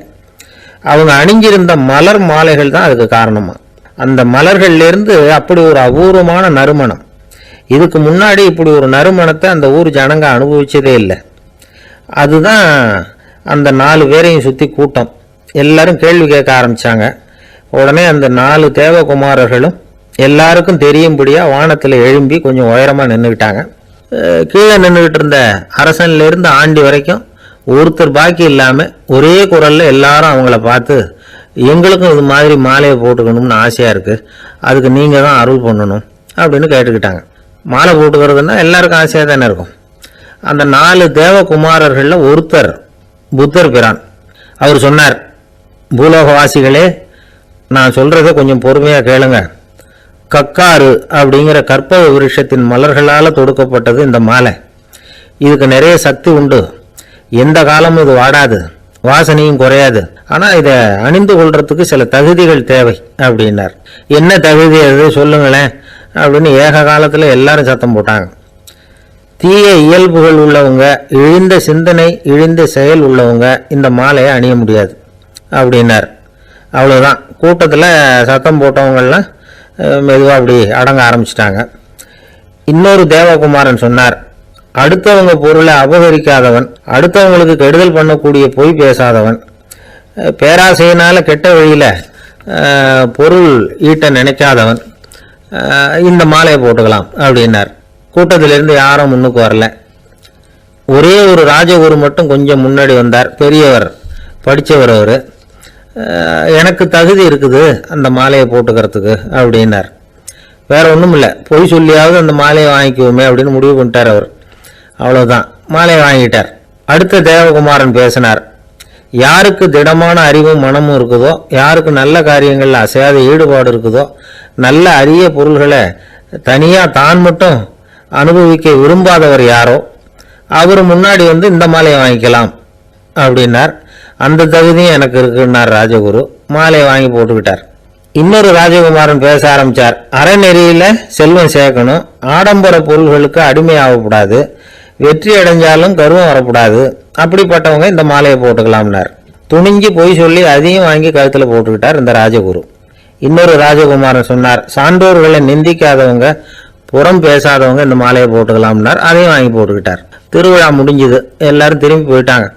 அவங்க அணிஞ்சிருந்த மலர் மாலைகள் தான் அதுக்கு காரணமா. அந்த மலர்கள்லேருந்து அப்படி ஒரு அபூர்வமான நறுமணம். இதுக்கு முன்னாடி இப்படி ஒரு நறுமணத்தை அந்த ஊர் ஜனங்க அனுபவிச்சதே இல்லை. அதுதான் அந்த 4 பேரையும் சுற்றி கூட்டம். எல்லாரும் கேள்வி கேட்க ஆரம்பித்தாங்க. உடனே அந்த 4 தேவகுமாரர்களும் எல்லாருக்கும் தெரியும்படியாக வானத்தில் எழும்பி கொஞ்சம் உயரமாக நின்றுக்கிட்டாங்க. கீழே நின்றுக்கிட்டு இருந்த அரசன்லேருந்து ஆண்டி வரைக்கும் ஒருத்தர் பாக்கி இல்லாமல் ஒரே குரலில் எல்லாரும் அவங்கள பார்த்து, எங்களுக்கும் இது மாதிரி மாலையை போட்டுக்கணும்னு ஆசையாக இருக்குது, அதுக்கு நீங்கள் தான் அருள் பண்ணணும் அப்படின்னு கேட்டுக்கிட்டாங்க. மாலை போட்டுக்கிறதுனா எல்லாருக்கும் ஆசையாக தானே இருக்கும். அந்த 4 தேவகுமாரர்களில் ஒருத்தர் புத்தர் பிரான். அவர் சொன்னார், பூலோகவாசிகளே, நான் சொல்கிறத கொஞ்சம் பொறுமையாக கேளுங்க. கக்காரு அப்படிங்கிற கற்பக விருட்சத்தின் மலர்களால் தொடுக்கப்பட்டது இந்த மாலை. இதுக்கு நிறைய சக்தி உண்டு. எந்த காலமும் இது வாடாது, வாசனையும் குறையாது. ஆனால் இதை அணிந்து கொள்றதுக்கு சில தகுதிகள் தேவை அப்படின்னார். என்ன தகுதி அது சொல்லுங்களேன் அப்படின்னு ஏக காலத்தில் எல்லாரும் சத்தம் போட்டாங்க. தீய இயல்புகள் உள்ளவங்க, இழிந்த சிந்தனை, இழிந்த செயல் உள்ளவங்க இந்த மாலையை அணிய முடியாது அப்படின்னார். அவ்வளோதான். கூட்டத்தில் சத்தம் போட்டவங்கள்லாம் மெதுவாக அப்படி அடங்க ஆரம்பிச்சிட்டாங்க. இன்னொரு தேவகுமாரன் சொன்னார், அடுத்தவங்க பொருளை அபகரிக்காதவன், அடுத்தவங்களுக்கு கெடுதல் பண்ணக்கூடிய பொய் பேசாதவன், பேராசையினால் கெட்ட வழியில் பொருள் ஈட்ட நினைக்காதவன் இந்த மாலையை போட்டுக்கலாம் அப்படின்னார். கூட்டத்திலிருந்து யாரும் முன்னுக்கு வரல. ஒரே ஒரு ராஜகுரு மட்டும் கொஞ்சம் முன்னாடி வந்தார். பெரியவர், படித்தவர். அவர், எனக்கு தகுதி இருக்குது அந்த மாலையை போட்டுக்கிறதுக்கு அப்படின்னார். வேற ஒன்றும் இல்லை, பொய் சொல்லியாவது அந்த மாலையை வாங்கிக்குவோமே அப்படின்னு முடிவு பண்ணிட்டார் அவர். அவ்வளோதான், மாலையை வாங்கிட்டார். அடுத்த தேவகுமாரன் பேசினார். யாருக்கு திடமான அறிவும் மனமும் இருக்குதோ, யாருக்கு நல்ல காரியங்களில் அசையாத ஈடுபாடு இருக்குதோ, நல்ல அரிய பொருள்களை தனியாக தான் மட்டும் அனுபவிக்க விரும்பாதவர் யாரோ அவர் முன்னாடி வந்து இந்த மாலையை வாங்கிக்கலாம் அப்படின்னார். அந்த தகுதியும் எனக்கு இருக்குன்னார் ராஜகுரு. மாலையை வாங்கி போட்டுக்கிட்டார். இன்னொரு ராஜகுமாரன் பேச ஆரம்பித்தார். அறநெறியில் செல்வம் சேர்க்கணும், ஆடம்பர பொருள்களுக்கு அடிமையாகக்கூடாது, வெற்றி அடைஞ்சாலும் கர்வம் வரக்கூடாது, அப்படிப்பட்டவங்க இந்த மாலையை போட்டுக்கலாம்னார். துணிஞ்சு போய் சொல்லி அதையும் வாங்கி கழுத்தில் போட்டுக்கிட்டார் இந்த ராஜகுரு. இன்னொரு ராஜகுமாரன் சொன்னார், சான்றோர்களை நிந்திக்காதவங்க, புறம் பேசாதவங்க இந்த மாலையை போட்டுக்கலாம்னார். அதையும் வாங்கி போட்டுக்கிட்டார். திருவிழா முடிஞ்சுது, எல்லாரும் திரும்பி போயிட்டாங்க.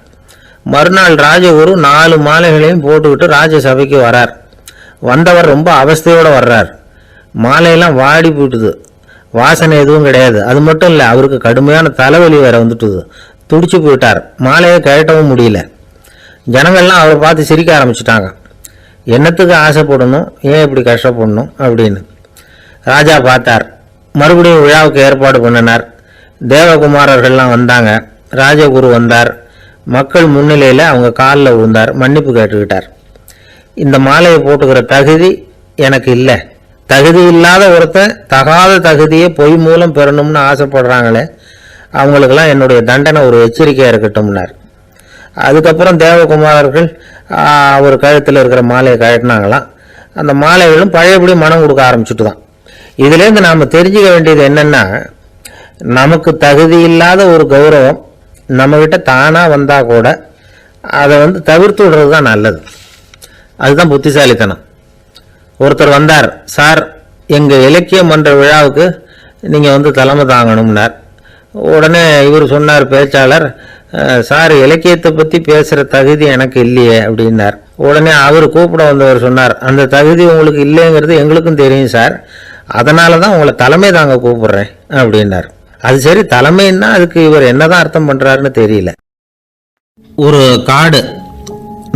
மறுநாள் ராஜகுரு 4 மாலைகளையும் போட்டுக்கிட்டு ராஜசபைக்கு வரார். வந்தவர் ரொம்ப அவஸ்தையோடு வர்றார். மாலையெல்லாம் வாடி போயிட்டுது, வாசனை எதுவும் கிடையாது. அது மட்டும் இல்லை, அவருக்கு கடுமையான தலைவலி வேற வந்துட்டுது. துடிச்சு போயிட்டார். மாலையை கழட்டவும் முடியல. ஜனங்கள்லாம் அவரை பார்த்து சிரிக்க ஆரம்பிச்சிட்டாங்க. என்னத்துக்கு ஆசைப்படணும், ஏன் இப்படி கஷ்டப்படணும் அப்படின்னு. ராஜா பார்த்தார். மறுபடியும் விழாவுக்கு ஏற்பாடு பண்ணினார். தேவகுமாரர்கள்லாம் வந்தாங்க. ராஜகுரு வந்தார். மக்கள் முன்னிலையில் அவங்க காலில் விழுந்தார், மன்னிப்பு கேட்டுக்கிட்டார். இந்த மாலையை போட்டுக்கிற தகுதி எனக்கு இல்லை. தகுதி இல்லாத ஒருத்தன் தகாத தகுதியை பொய் மூலம் பெறணும்னு ஆசைப்படுறாங்களே, அவங்களுக்கெல்லாம் என்னுடைய தண்டனை ஒரு எச்சரிக்கையாக இருக்கட்டும்னார். அதுக்கப்புறம் தேவகுமாரர்கள் அவர் கழுத்தில் இருக்கிற மாலையை கழட்டினாங்களாம். அந்த மாலைகளும் பழையபடி மனம் கொடுக்க ஆரம்பிச்சுட்டு தான். இதுலேருந்து நாம் தெரிஞ்சுக்க வேண்டியது என்னென்னா, நமக்கு தகுதி இல்லாத ஒரு கௌரவம் நம்மகிட்ட தானாக வந்தால் கூட அதை வந்து தவிர்த்து விடுறது தான் நல்லது. அதுதான் புத்திசாலித்தனம். ஒருத்தர் வந்தார். சார், எங்கள் இலக்கிய மன்ற விழாவுக்கு நீங்கள் வந்து தலைமை தாங்கணும்னார். உடனே இவர் சொன்னார், பேச்சாளர், சார் இலக்கியத்தை பற்றி பேசுகிற தகுதி எனக்கு இல்லையே அப்படின்னார். உடனே அவர் கூப்பிட வந்தவர் சொன்னார், அந்த தகுதி உங்களுக்கு இல்லைங்கிறது எங்களுக்கும் தெரியும் சார், அதனால தான் உங்களை தலைமை தாங்க கூப்பிடுறேன் அப்படின்னார். அது சரி, தலைமைன்னா அதுக்கு இவர் என்னதான் அர்த்தம் பண்ணுறாருன்னு தெரியல. ஒரு காடு,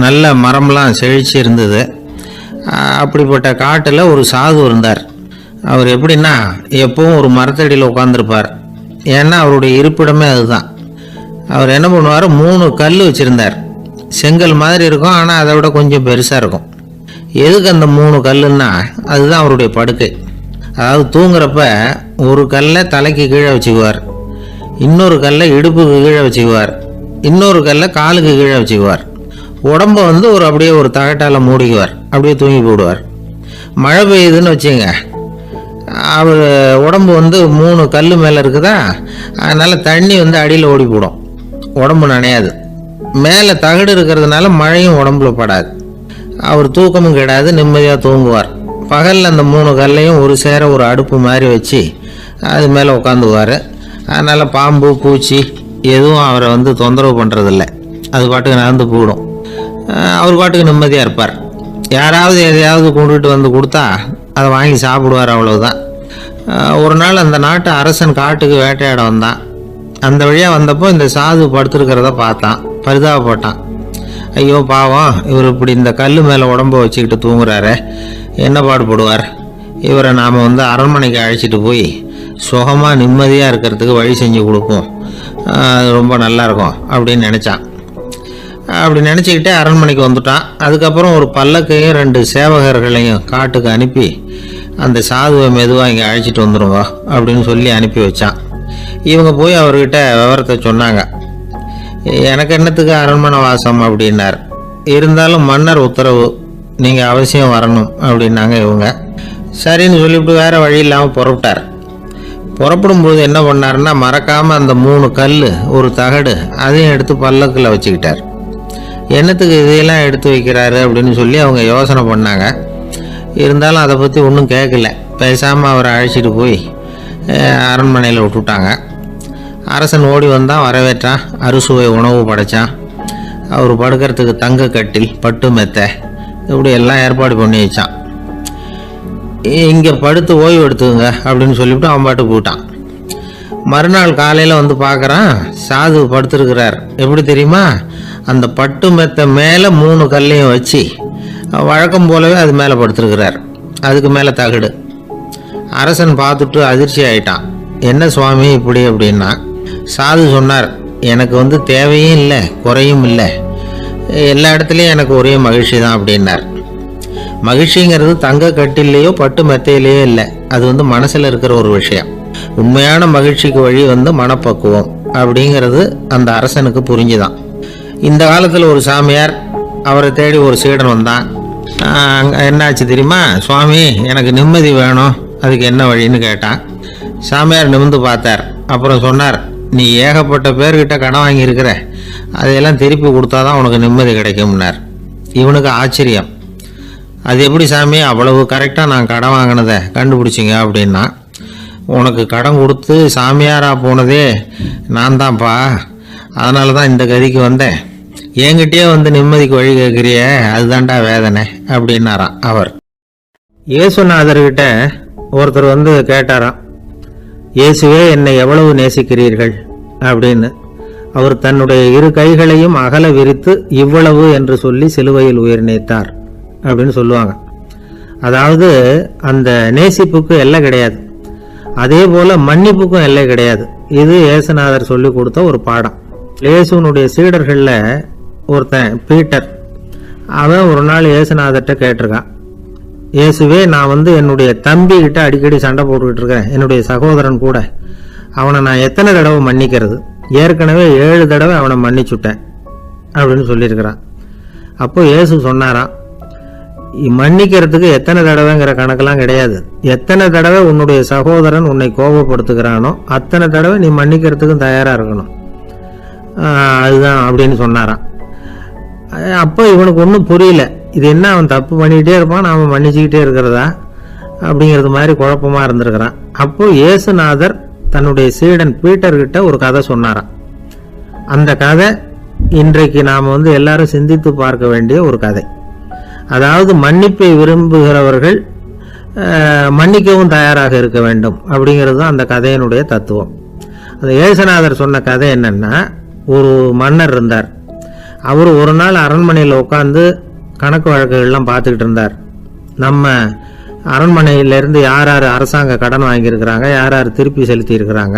நல்ல மரம்லாம் செழிச்சு இருந்தது. அப்படிப்பட்ட காட்டில் ஒரு சாது இருந்தார். அவர் எப்படின்னா எப்பவும் ஒரு மரத்தடியில் உட்காந்துருப்பார். ஏன்னா அவருடைய இருப்பிடமே அதுதான். அவர் என்ன பண்ணுவார், 3 கல் வச்சுருந்தார். செங்கல் மாதிரி இருக்கும், ஆனால் அதை விட கொஞ்சம் பெருசாக இருக்கும். எதுக்கு அந்த 3 கல்லுன்னா அதுதான் அவருடைய படுக்கை. அதாவது தூங்குறப்ப ஒரு கல்லை தலைக்கு கீழே வச்சுக்குவார், இன்னொரு கல்லை இடுப்புக்கு கீழே வச்சுக்குவார், இன்னொரு கல்லை காலுக்கு கீழே வச்சுக்குவார். உடம்பை வந்து அப்படியே ஒரு தகட்டால் மூடிக்குவார், அப்படியே தூங்கி போடுவார். மழை பெய்யுதுன்னு வச்சுங்க, அவர் உடம்பு வந்து 3 கல் மேலே இருக்குதா, அதனால் தண்ணி வந்து அடியில் ஓடி போடும், உடம்பு நனையாது. மேலே தகடு இருக்கிறதுனால மழையும் உடம்புல படாது. அவர் தூக்கமும் கிடையாது, நிம்மதியாக தூங்குவார். பகலில் அந்த 3 கல்லையும் ஒரு சேர ஒரு அடுப்பு மாதிரி வச்சு அது மேலே உட்காந்துக்குவார். அதனால் பாம்பு பூச்சி எதுவும் அவரை வந்து தொந்தரவு பண்ணுறதில்ல, அது பாட்டுக்கு நடந்து போயிடும். அவர் பாட்டுக்கு நிம்மதியாக இருப்பார். யாராவது எதையாவது கொண்டுட்டு வந்து கொடுத்தா அதை வாங்கி சாப்பிடுவார், அவ்வளவுதான். ஒரு நாள் அந்த நாட்டு அரசன் காட்டுக்கு வேட்டையாட வந்தான். அந்த வழியாக வந்தப்போ இந்த சாது படுத்துருக்கிறத பார்த்தான், பரிதாபப்பட்டான். ஐயோ பாவம், இவர் இப்படி இந்த கல் மேலே உடம்ப வச்சுக்கிட்டு தூங்குறாரு, என்ன பாடுபடுவார், இவரை நாம் வந்து அரண்மனைக்கு அழைச்சிட்டு போய் சுகமாக நிம்மதியாக இருக்கிறதுக்கு வழி செஞ்சு கொடுப்போம், அது ரொம்ப நல்லாயிருக்கும் அப்படின்னு நினச்சான். அப்படி நினச்சிக்கிட்டே அரண்மனைக்கு வந்துட்டான். அதுக்கப்புறம் ஒரு பல்லக்கையும் 2 சேவகர்களையும் காட்டுக்கு அனுப்பி அந்த சாதுவை மெதுவாக இங்கே அழைச்சிட்டு வந்துடுங்க அப்படின்னு சொல்லி அனுப்பி வச்சான். இவங்க போய் அவர்கிட்ட விவரத்தை சொன்னாங்க. எனக்கு என்னத்துக்கு அரண்மனை வாசம் அப்படின்னார். இருந்தாலும் மன்னர் உத்தரவு, நீங்கள் அவசியம் வரணும் அப்படின்னாங்க இவங்க. சரின்னு சொல்லிவிட்டு வேறு வழி இல்லாமல் புறப்பட்டார். புறப்படும்போது என்ன பண்ணாருன்னா, மறக்காமல் அந்த 3 கல் ஒரு தகடு அதையும் எடுத்து பல்லக்கில் வச்சுக்கிட்டார். என்னத்துக்கு இதையெல்லாம் எடுத்து வைக்கிறாரு அப்படின்னு சொல்லி அவங்க யோசனை பண்ணாங்க. இருந்தாலும் அதை பற்றி ஒன்றும் கேட்கல. பேசாமல் அவரை அழைச்சிட்டு போய் அரண்மனையில் விட்டுட்டாங்க. அரசன் ஓடி வந்தான், வரவேற்றான், அறுசுவை உணவு படைத்தான். அவர் படுக்கிறதுக்கு தங்க கட்டில், பட்டு மெத்தை, இப்படி எல்லாம் ஏற்பாடு பண்ணி வச்சான். இங்கே படுத்து ஓய்வு எடுத்துங்க அப்படின்னு சொல்லிவிட்டு அவன் பாட்டு போட்டான். மறுநாள் காலையில் வந்து பார்க்குறான், சாது படுத்துருக்கிறார். எப்படி தெரியுமா, அந்த பட்டு மெத்தை மேலே 3 கல்லையும் வச்சு வழக்கம் போலவே அது மேலே படுத்துருக்கிறார். அதுக்கு மேலே தகடு. அரசன் பார்த்துட்டு அதிர்ச்சி ஆயிட்டான். என்ன சுவாமி இப்படி அப்படின்னா. சாது சொன்னார், எனக்கு வந்து தேவையும் இல்லை குறையும் இல்லை, எல்லா இடத்துலையும் எனக்கு ஒரே மகிழ்ச்சி தான் அப்படின்னார். மகிழ்ச்சிங்கிறது தங்க கட்டிலேயோ பட்டு மெத்தையிலேயோ இல்லை, அது மனசில் இருக்கிற ஒரு விஷயம். உண்மையான மகிழ்ச்சிக்கு வழி மனப்பக்குவம் அப்படிங்கிறது அந்த அரசனுக்கு புரிஞ்சுதான். இந்த காலத்தில் ஒரு சாமியார், அவரை தேடி ஒரு சீடன் வந்தான். என்னாச்சு தெரியுமா சுவாமி, எனக்கு நிம்மதி வேணும், அதுக்கு என்ன வழின்னு கேட்டான். சாமியார் நிமிர்ந்து பார்த்தார். அப்புறம் சொன்னார், நீ ஏகப்பட்ட பேர்கிட்ட கடன் வாங்கியிருக்கிற, அதையெல்லாம் திருப்பி கொடுத்தாதான் உனக்கு நிம்மதி கிடைக்கும்னார். இவனுக்கு ஆச்சரியம். அது எப்படி சாமி அவ்வளவு கரெக்டாக நான் கடன் வாங்கினதை கண்டுபிடிச்சிங்க அப்படின்னா, உனக்கு கடன் கொடுத்து சாமியாராக போனதே நான் தான்ப்பா, அதனால தான் இந்த கதிக்கு வந்தேன். என்கிட்டயே நிம்மதிக்கு வழி கேட்குறிய, அதுதான்டா வேதனை அப்படின்னாராம் அவர். இயேசுநாதர்கிட்ட ஒருத்தர் கேட்டாராம், இயேசுவே என்னை எவ்வளவு நேசிக்கிறீர்கள் அப்படின்னு. அவர் தன்னுடைய இரு கைகளையும் அகல விரித்து இவ்வளவு என்று சொல்லி சிலுவையில் உயிர் நீத்தார் அப்படின்னு சொல்லுவாங்க. அதாவது அந்த நேசிப்புக்கு எல்லை கிடையாது, அதே போல மன்னிப்புக்கும் எல்லை கிடையாது. இது இயேசுநாதர் சொல்லி கொடுத்த ஒரு பாடம். இயேசுனுடைய சீடர்களில் ஒருத்தன் பீட்டர், அவன் ஒரு நாள் இயேசுநாதர்கிட்ட கேட்டிருக்கான், இயேசுவே நான் என்னுடைய தம்பி கிட்ட அடிக்கடி சண்டை போட்டுக்கிட்டு இருக்கிறேன், என்னுடைய சகோதரன் கூட, அவனை நான் எத்தனை தடவை மன்னிக்கிறது? ஏற்கனவே 7 தடவை அவனை மன்னிச்சுட்டேன் அப்படின்னு சொல்லியிருக்கிறான். அப்போ இயேசு சொன்னாராம், மன்னிக்கிறதுக்கு எத்தனை தடவைங்கிற கணக்கெல்லாம் கிடையாது. எத்தனை தடவை உன்னுடைய சகோதரன் உன்னை கோபப்படுத்துகிறானோ அத்தனை தடவை நீ மன்னிக்கிறதுக்கும் தயாராக இருக்கணும், அதுதான் அப்படின்னு சொன்னாராம். அப்போ இவனுக்கு ஒன்றும் புரியல, இது என்ன அவன் தப்பு பண்ணிக்கிட்டே இருப்பான், நாம் மன்னிச்சுக்கிட்டே இருக்கிறதா அப்படிங்கிறது மாதிரி குழப்பமாக இருந்திருக்கிறான். அப்போ இயேசுநாதர் தன்னுடைய சீடன் பீட்டர்கிட்ட ஒரு கதை சொன்னாராம். அந்த கதை இன்றைக்கு நாம் எல்லாரும் சிந்தித்து பார்க்க வேண்டிய ஒரு கதை. அதாவது மன்னிப்பை விரும்புகிறவர்கள் மன்னிக்கவும் தயாராக இருக்க வேண்டும் அப்படிங்கிறது தான் அந்த கதையினுடைய தத்துவம். அந்த இயேசுநாதர் சொன்ன கதை என்னன்னா, ஒரு மன்னர் இருந்தார். அவர் ஒரு நாள் அரண்மனையில் உட்காந்து கணக்கு வழக்குகள்லாம் பார்த்துக்கிட்டு இருந்தார். நம்ம அரண்மனையிலேருந்து யார் யார் அரசாங்க கடன் வாங்கியிருக்கிறாங்க, யார் யார் திருப்பி செலுத்தி இருக்கிறாங்க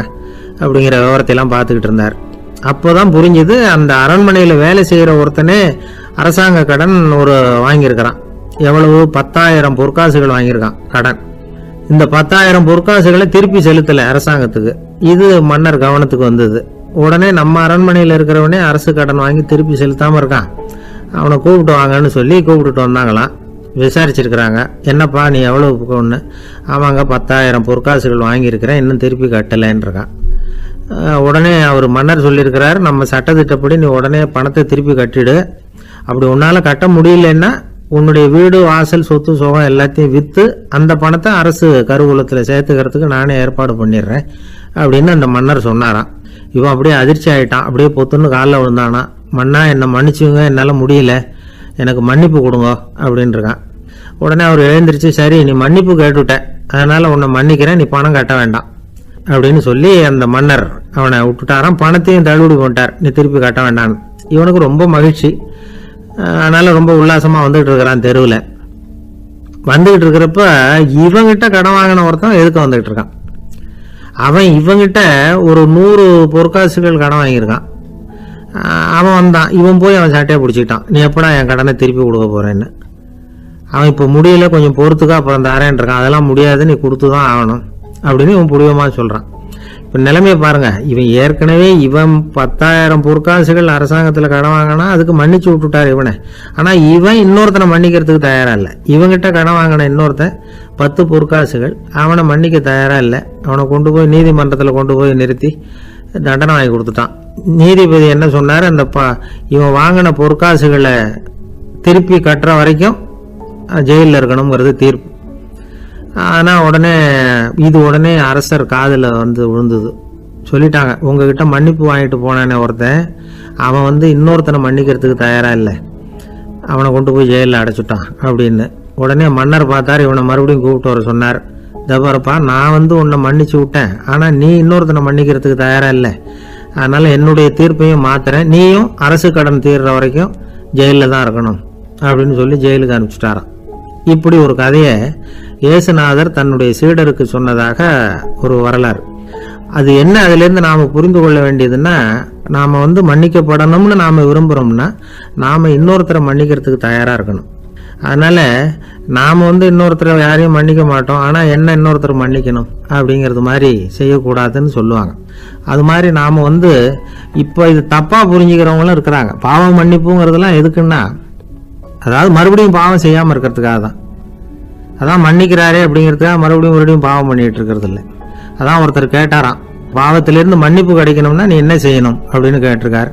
அப்படிங்கிற விவரத்தையெல்லாம் பார்த்துக்கிட்டு இருந்தார். அப்போ தான் புரிஞ்சுது, அந்த அரண்மனையில் வேலை செய்கிற ஒருத்தனே அரசாங்க கடன் வாங்கியிருக்கிறான். எவ்வளவு? 10,000 பொற்காசுகள் வாங்கியிருக்கான் கடன். இந்த 10,000 பொற்காசுகளை திருப்பி செலுத்தலை அரசாங்கத்துக்கு. இது மன்னர் கவனத்துக்கு வந்தது. உடனே நம்ம அரண்மனையில் இருக்கிறவனே அரசு கடன் வாங்கி திருப்பி செலுத்தாமல் இருக்கான், அவனை கூப்பிட்டு வாங்கன்னு சொல்லி கூப்பிட்டுட்டு வந்தாங்களாம். விசாரிச்சிருக்கிறாங்க, என்னப்பா நீ எவ்வளவு ஒன்று? ஆமாங்க 10,000 பொற்காசுகள் வாங்கியிருக்கிறேன், இன்னும் திருப்பி கட்டலைன்றிருக்கான். உடனே அவர் மன்னர் சொல்லியிருக்கிறார், நம்ம சட்டத்திட்டப்படி நீ உடனே பணத்தை திருப்பி கட்டிடு. அப்படி உன்னால் கட்ட முடியலன்னா உன்னுடைய வீடு வாசல் சொத்து சுகம் எல்லாத்தையும் விற்று அந்த பணத்தை அரசு கருவூலத்தில் சேர்த்துக்கிறதுக்கு நானே ஏற்பாடு பண்ணிடுறேன் அப்படின்னு அந்த மன்னர் சொன்னாராம். இவன் அப்படியே அதிர்ச்சி ஆகிட்டான், அப்படியே பொத்துன்னு காலில் விழுந்தானா. மன்னா என்னை மன்னிச்சுங்க, என்னால் முடியல, எனக்கு மன்னிப்பு கொடுங்க அப்படின்ட்டுருக்கான். உடனே அவர் எழுந்திரிச்சு, சரி நீ மன்னிப்பு கேட்டுவிட்ட, அதனால் உன்னை மன்னிக்கிறேன், நீ பணம் கட்ட வேண்டாம் அப்படின்னு சொல்லி அந்த மன்னர் அவனை விட்டுட்டாராம். பணத்தையும் தள்ளுபடி பண்ணிட்டார், நீ திருப்பி கட்ட வேண்டான்னு. இவனுக்கு ரொம்ப மகிழ்ச்சி, அதனால் ரொம்ப உல்லாசமாக வந்துகிட்டு இருக்கிறான். தெருவில் வந்துகிட்டு இருக்கிறப்ப இவங்கிட்ட கடன் வாங்கின ஒருத்தன் எதுக்கு வந்துகிட்டு இருக்கான். அவன் இவங்கிட்ட ஒரு 100 பொற்காசுகள் கடன் வாங்கியிருக்கான். அவன் வந்தான், இவன் போய் அவன் சாட்டையை பிடிச்சிக்கிட்டான், நீ எப்படா என் கடனை திருப்பி கொடுக்க போகிறேன்னு. அவன் இப்போ முடியல, கொஞ்சம் பொறுத்துக்கா, அப்புறம் தரேன் இருக்கான். அதெல்லாம் முடியாது, நீ கொடுத்து தான் ஆகணும் அப்படின்னு இவன் புடிவமாக சொல்கிறான். இப்போ நிலைமையை பாருங்க, இவன் ஏற்கனவே 10,000 பொற்காசுகள் அரசாங்கத்தில் கடன் வாங்கினா அதுக்கு மன்னிச்சு விட்டுட்டார் இவனை. ஆனால் இவன் இன்னொருத்தனை மன்னிக்கிறதுக்கு தயாராக இல்லை. இவங்கிட்ட கடன் வாங்கின இன்னொருத்தன் 10 பொற்காசுகள், அவனை மன்னிக்க தயாராக இல்லை. அவனை கொண்டு போய் நீதிமன்றத்தில் கொண்டு போய் நிறுத்தி தண்டனை வாங்கி கொடுத்துட்டான். நீதிபதி என்ன சொன்னார், அந்த இவன் வாங்கின பொற்காசுகளை திருப்பி கட்டுற வரைக்கும் ஜெயிலில் இருக்கணுங்கிறது தீர்ப்பு. ஆனால் உடனே அரசர் காதில் விழுந்தது. சொல்லிட்டாங்க, உங்ககிட்ட மன்னிப்பு வாங்கிட்டு போனானே ஒருத்தன், அவன் இன்னொருத்தனை மன்னிக்கிறதுக்கு தயாராக இல்லை, அவனை கொண்டு போய் ஜெயிலில் அடைச்சிட்டான் அப்படின்னு. உடனே மன்னர் பார்த்தார், இவனை மறுபடியும் கூப்பிட்டு வர சொன்னார். தபாரப்பா, நான் உன்னை மன்னிச்சு விட்டேன், ஆனால் நீ இன்னொருத்தனை மன்னிக்கிறதுக்கு தயாராக இல்லை, அதனால் என்னுடைய தீர்ப்பையும் மாத்துறேன், நீயும் அரசு கடன் தீர்ற வரைக்கும் ஜெயிலில் தான் இருக்கணும் அப்படின்னு சொல்லி ஜெயிலுக்கு அனுப்பிச்சிட்டாராம். இப்படி ஒரு கதையை இயேசுநாதர் தன்னுடைய சீடருக்கு சொன்னதாக ஒரு வரலாறு. அது என்ன அதுலேருந்து நாம் புரிந்து கொள்ள வேண்டியதுன்னா, நாம் மன்னிக்கப்படணும்னு நாம் விரும்புகிறோம்னா நாம் இன்னொருத்தரை மன்னிக்கிறதுக்கு தயாராக இருக்கணும். அதனால் நாம் இன்னொருத்தரை யாரையும் மன்னிக்க மாட்டோம், ஆனால் என்ன இன்னொருத்தர் மன்னிக்கணும் அப்படிங்கிறது மாதிரி செய்யக்கூடாதுன்னு சொல்லுவாங்க. அது மாதிரி நாம் இப்போ இது தப்பாக புரிஞ்சுக்கிறவங்களும் இருக்கிறாங்க. பாவம் மன்னிப்புங்கிறதுலாம் எதுக்குன்னா, அதாவது மறுபடியும் பாவம் செய்யாமல் இருக்கிறதுக்காக தான். அதான் மன்னிக்கிறாரே அப்படிங்கிறதுக்காக மறுபடியும் பாவம் பண்ணிகிட்டு இருக்கிறது இல்லை. அதான் ஒருத்தர் கேட்டாராம், பாவத்திலேருந்து மன்னிப்பு கிடைக்கணும்னா நீ என்ன செய்யணும் அப்படின்னு கேட்டிருக்காரு.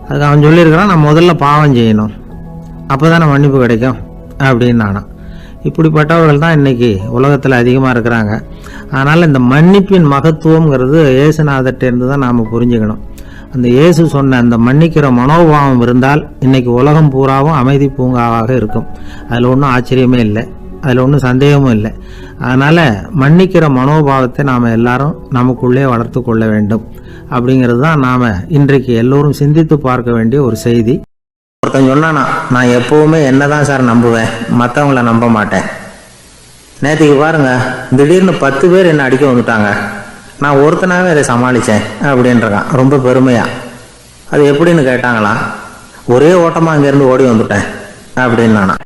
அதுக்கு அவன் சொல்லியிருக்கிறான், நான் முதல்ல பாவம் செய்யணும், அப்போ தானே மன்னிப்பு கிடைக்கும் அப்படின்னு நானா. இப்படிப்பட்டவர்கள் தான் இன்றைக்கி உலகத்தில் அதிகமாக இருக்கிறாங்க. அதனால் இந்த மன்னிப்பின் மகத்துவங்கிறது இயேசுநாதர்கிட்டேருந்து தான் நாம் புரிஞ்சுக்கணும். அந்த இயேசு சொன்ன அந்த மன்னிக்கிற மனோபாவம் இருந்தால் இன்றைக்கி உலகம் பூராவும் அமைதி பூங்காவாக இருக்கும். அதில் ஒன்றும் ஆச்சரியமே இல்லை, அதில் ஒன்றும் சந்தேகமும் இல்லை. அதனால் மன்னிக்கிற மனோபாவத்தை நாம் எல்லாரும் நமக்குள்ளே வளர்த்து கொள்ள வேண்டும் அப்படிங்கிறது தான் நாம் இன்றைக்கு எல்லோரும் சிந்தித்து பார்க்க வேண்டிய ஒரு செய்தி. ஒருத்தன் சொன்னானா, நான் எப்போவுமே என்ன தான் சார் நம்புவேன், மற்றவங்கள நம்ப மாட்டேன். நேற்றுக்கு பாருங்க, திடீர்னு 10 பேர் என்னை அடிக்க வந்துட்டாங்க, நான் ஒருத்தனாகவே அதை சமாளித்தேன் அப்படின்றான் ரொம்ப பெருமையாக. அது எப்படின்னு கேட்டாங்களா, ஒரே ஓட்டமாக அங்கேருந்து ஓடி வந்துட்டேன் அப்படின்னு நானா.